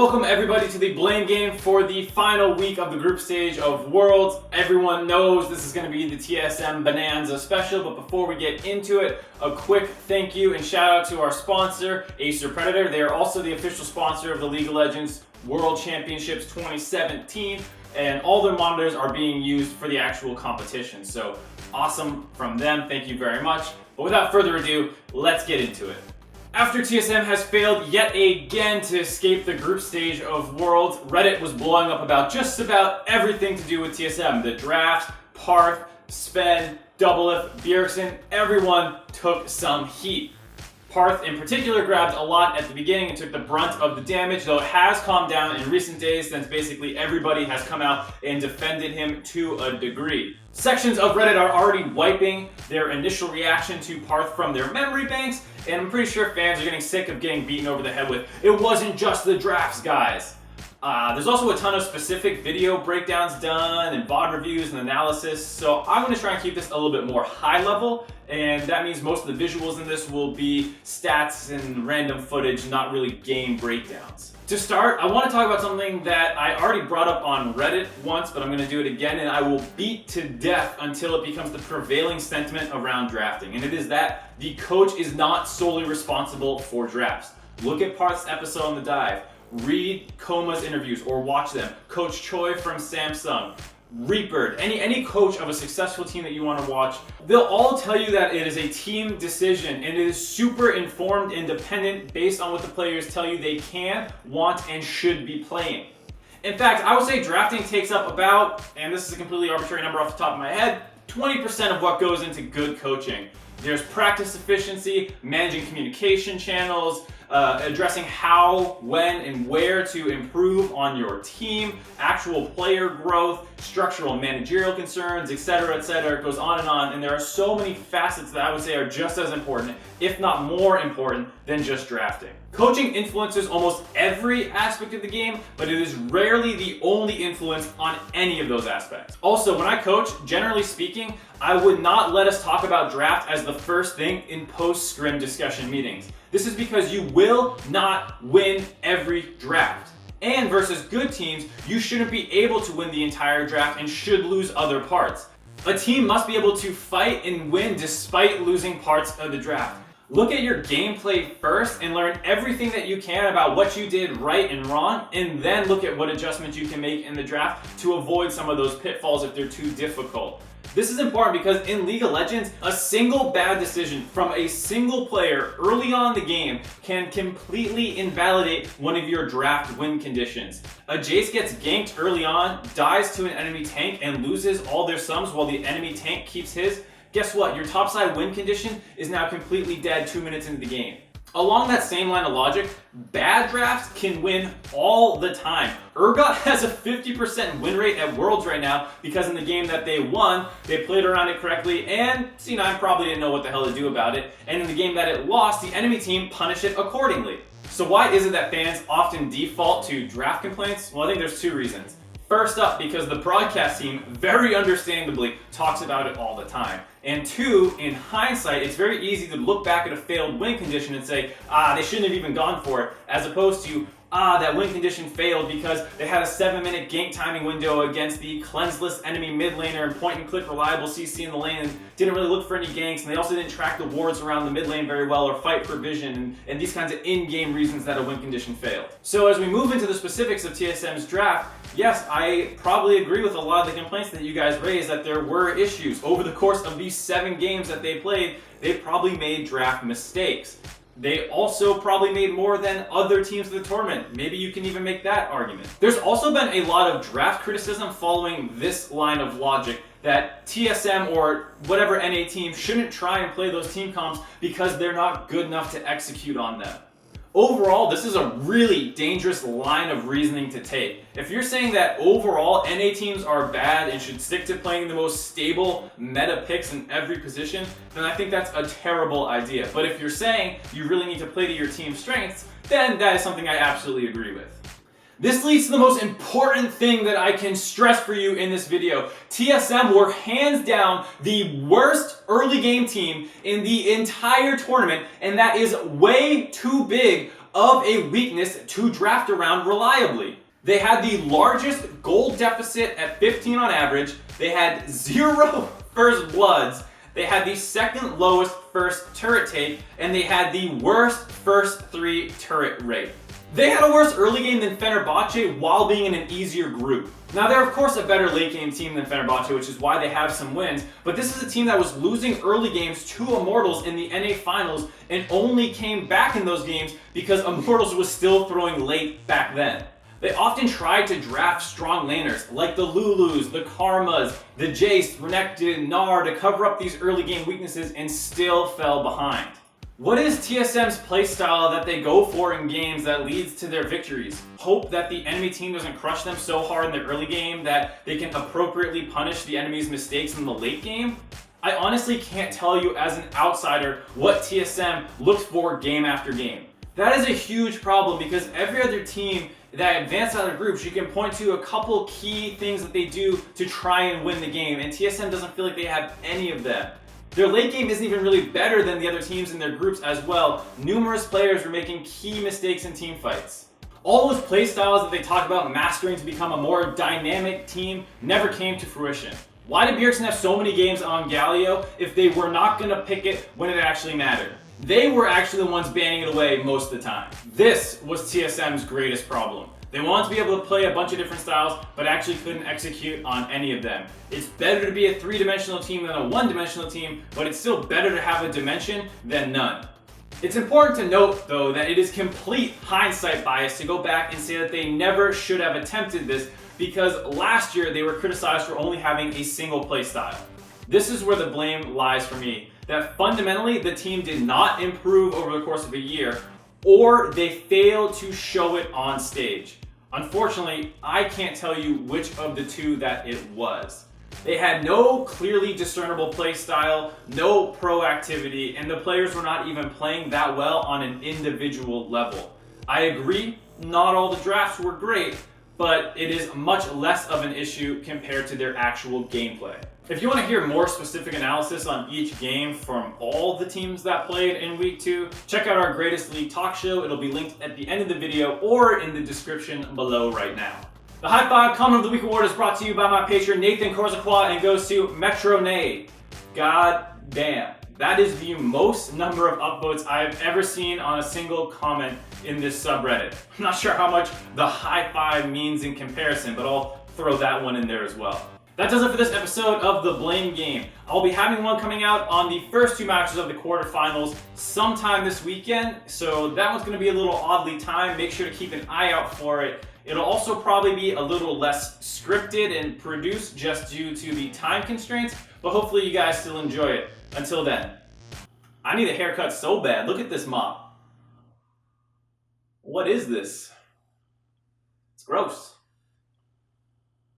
Welcome everybody to the blame game for the final week of the group stage of Worlds. Everyone knows this is going to be the TSM Bonanza special, but before we get into it, a quick thank you and shout out to our sponsor, Acer Predator. They are also the official sponsor of the League of Legends World Championships 2017, and all their monitors are being used for the actual competition. So awesome from them, thank you very much. But without further ado, let's get into it. After TSM has failed yet again to escape the group stage of Worlds, Reddit was blowing up about just about everything to do with TSM. The draft, Parth, Sven, Doublelift, Bjergsen, everyone took some heat. Parth in particular grabbed a lot at the beginning and took the brunt of the damage, though it has calmed down in recent days since basically everybody has come out and defended him to a degree. Sections of Reddit are already wiping their initial reaction to Parth from their memory banks, and I'm pretty sure fans are getting sick of getting beaten over the head with, "It wasn't just the drafts, guys." There's also a ton of specific video breakdowns done and VOD reviews and analysis, so I'm going to try and keep this a little bit more high level, and that means most of the visuals in this will be stats and random footage, not really game breakdowns. To start, I want to talk about something that I already brought up on Reddit once, but I'm going to do it again, and I will beat to death until it becomes the prevailing sentiment around drafting, and it is that the coach is not solely responsible for drafts. Look at Parth's episode on the dive. Read Koma's interviews or watch them. Coach Choi from Samsung, Reaper, any coach of a successful team that you want to watch, they'll all tell you that it is a team decision and it is super informed, independent, based on what the players tell you they can, want, and should be playing. In fact, I would say drafting takes up about, and this is a completely arbitrary number off the top of my head, 20% of what goes into good coaching. There's practice efficiency, managing communication channels, addressing how, when, and where to improve on your team, actual player growth, structural and managerial concerns, etc., etc. It goes on, and there are so many facets that I would say are just as important, if not more important, than just drafting. Coaching influences almost every aspect of the game, but it is rarely the only influence on any of those aspects. Also, when I coach, generally speaking, I would not let us talk about draft as the first thing in post-scrim discussion meetings. This is because you will not win every draft. And versus good teams, you shouldn't be able to win the entire draft and should lose other parts. A team must be able to fight and win despite losing parts of the draft. Look at your gameplay first and learn everything that you can about what you did right and wrong, and then look at what adjustments you can make in the draft to avoid some of those pitfalls if they're too difficult. This is important because in League of Legends, a single bad decision from a single player early on in the game can completely invalidate one of your draft win conditions. A Jace gets ganked early on, dies to an enemy tank, and loses all their sums while the enemy tank keeps his. Guess what? Your topside win condition is now completely dead 2 minutes into the game. Along that same line of logic, bad drafts can win all the time. Urgot has a 50% win rate at Worlds right now because in the game that they won, they played around it correctly, and C9 probably didn't know what the hell to do about it, and in the game that it lost, the enemy team punished it accordingly. So why is it that fans often default to draft complaints? Well, I think there's two reasons. First up, because the broadcast team very understandably talks about it all the time. And two, in hindsight, it's very easy to look back at a failed win condition and say, they shouldn't have even gone for it, as opposed to, that win condition failed because they had a 7-minute gank timing window against the cleanseless enemy mid laner and point and click reliable CC in the lane and didn't really look for any ganks, and they also didn't track the wards around the mid lane very well or fight for vision and these kinds of in-game reasons that a win condition failed. So as we move into the specifics of TSM's draft, yes, I probably agree with a lot of the complaints that you guys raised that there were issues. Over the course of these 7 games that they played, they probably made draft mistakes. They also probably made more than other teams in the tournament. Maybe you can even make that argument. There's also been a lot of draft criticism following this line of logic that TSM or whatever NA team shouldn't try and play those team comps because they're not good enough to execute on them. Overall, this is a really dangerous line of reasoning to take. If you're saying that overall NA teams are bad and should stick to playing the most stable meta picks in every position, then I think that's a terrible idea. But if you're saying you really need to play to your team's strengths, then that is something I absolutely agree with. This leads to the most important thing that I can stress for you in this video. TSM were hands down the worst early game team in the entire tournament, and that is way too big of a weakness to draft around reliably. They had the largest gold deficit at 15 on average. They had 0 first bloods. They had the second lowest first turret take, and they had the worst first 3 turret rate. They had a worse early game than Fenerbahce while being in an easier group. Now they're of course a better late game team than Fenerbahce, which is why they have some wins, but this is a team that was losing early games to Immortals in the NA finals and only came back in those games because Immortals was still throwing late back then. They often tried to draft strong laners like the Lulus, the Karmas, the Jace, Renekton, Gnar to cover up these early game weaknesses and still fell behind. What is TSM's playstyle that they go for in games that leads to their victories? Hope that the enemy team doesn't crush them so hard in the early game that they can appropriately punish the enemy's mistakes in the late game? I honestly can't tell you as an outsider what TSM looks for game after game. That is a huge problem because every other team that advanced out of groups, you can point to a couple key things that they do to try and win the game, and TSM doesn't feel like they have any of them. Their late game isn't even really better than the other teams in their groups as well. Numerous players were making key mistakes in team fights. All those play styles that they talk about mastering to become a more dynamic team never came to fruition. Why did Bjergsen have so many games on Galio if they were not going to pick it when it actually mattered? They were actually the ones banning it away most of the time. This was TSM's greatest problem. They wanted to be able to play a bunch of different styles, but actually couldn't execute on any of them. It's better to be a 3-dimensional team than a 1-dimensional team, but it's still better to have a dimension than none. It's important to note, though, that it is complete hindsight bias to go back and say that they never should have attempted this, because last year they were criticized for only having a single play style. This is where the blame lies for me, that fundamentally the team did not improve over the course of a year, or they failed to show it on stage. Unfortunately, I can't tell you which of the two that it was. They had no clearly discernible play style, no proactivity, and the players were not even playing that well on an individual level. I agree, not all the drafts were great, but it is much less of an issue compared to their actual gameplay. If you want to hear more specific analysis on each game from all the teams that played in Week 2, check out our Greatest League talk show. It'll be linked at the end of the video or in the description below right now. The High 5 Comment of the Week Award is brought to you by my patron Nathan Korzaqua and goes to Metro Nay. God damn. That is the most number of upvotes I've ever seen on a single comment in this subreddit. I'm not sure how much the High 5 means in comparison, but I'll throw that one in there as well. That does it for this episode of The Blame Game. I'll be having one coming out on the first 2 matches of the quarterfinals sometime this weekend, so that one's going to be a little oddly timed. Make sure to keep an eye out for it. It'll also probably be a little less scripted and produced just due to the time constraints, but hopefully you guys still enjoy it. Until then, I need a haircut so bad. Look at this mop. What is this? It's gross.